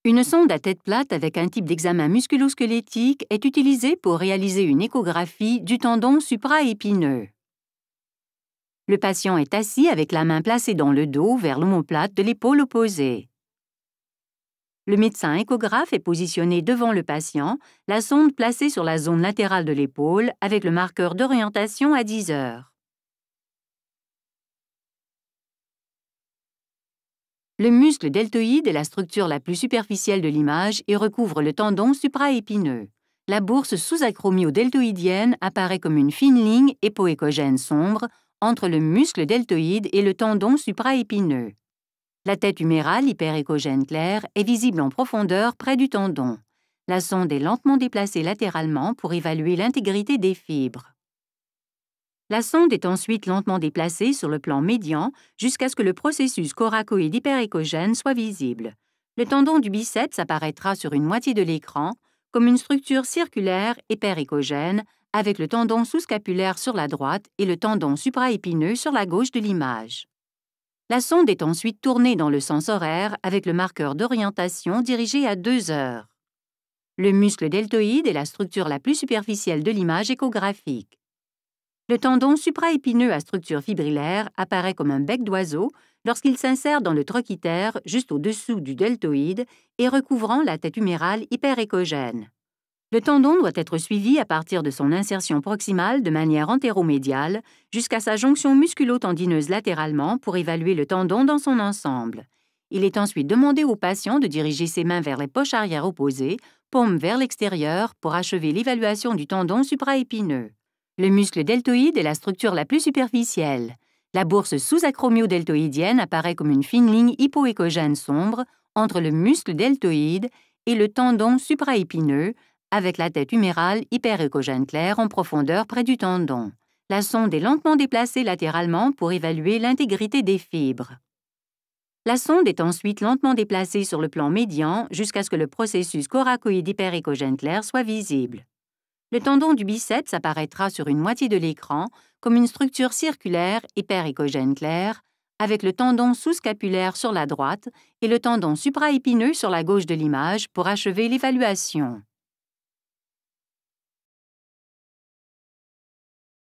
Une sonde à tête plate avec un type d'examen musculo-squelettique est utilisée pour réaliser une échographie du tendon supraépineux. Le patient est assis avec la main placée dans le dos vers l'omoplate de l'épaule opposée. Le médecin échographe est positionné devant le patient, la sonde placée sur la zone latérale de l'épaule avec le marqueur d'orientation à 10 heures. Le muscle deltoïde est la structure la plus superficielle de l'image et recouvre le tendon supraépineux. La bourse sous-acromio-deltoïdienne apparaît comme une fine ligne hypoéchogène sombre entre le muscle deltoïde et le tendon supraépineux. La tête humérale hyperéchogène claire est visible en profondeur près du tendon. La sonde est lentement déplacée latéralement pour évaluer l'intégrité des fibres. La sonde est ensuite lentement déplacée sur le plan médian jusqu'à ce que le processus coracoïde hyperéchogène soit visible. Le tendon du biceps apparaîtra sur une moitié de l'écran comme une structure circulaire hyperéchogène avec le tendon sous-scapulaire sur la droite et le tendon supraépineux sur la gauche de l'image. La sonde est ensuite tournée dans le sens horaire avec le marqueur d'orientation dirigé à 2 heures. Le muscle deltoïde est la structure la plus superficielle de l'image échographique. Le tendon supraépineux à structure fibrillaire apparaît comme un bec d'oiseau lorsqu'il s'insère dans le trochiter juste au-dessous du deltoïde et recouvrant la tête humérale hyperéchogène. Le tendon doit être suivi à partir de son insertion proximale de manière antéromédiale jusqu'à sa jonction musculo-tendineuse latéralement pour évaluer le tendon dans son ensemble. Il est ensuite demandé au patient de diriger ses mains vers les poches arrière opposées, paumes vers l'extérieur pour achever l'évaluation du tendon supraépineux. Le muscle deltoïde est la structure la plus superficielle. La bourse sous-acromio-deltoïdienne apparaît comme une fine ligne hypoéchogène sombre entre le muscle deltoïde et le tendon supraépineux, avec la tête humérale hyperéchogène claire en profondeur près du tendon. La sonde est lentement déplacée latéralement pour évaluer l'intégrité des fibres. La sonde est ensuite lentement déplacée sur le plan médian jusqu'à ce que le processus coracoïde hyperéchogène clair soit visible. Le tendon du biceps apparaîtra sur une moitié de l'écran comme une structure circulaire hyperéchogène claire, avec le tendon sous-scapulaire sur la droite et le tendon supraépineux sur la gauche de l'image pour achever l'évaluation.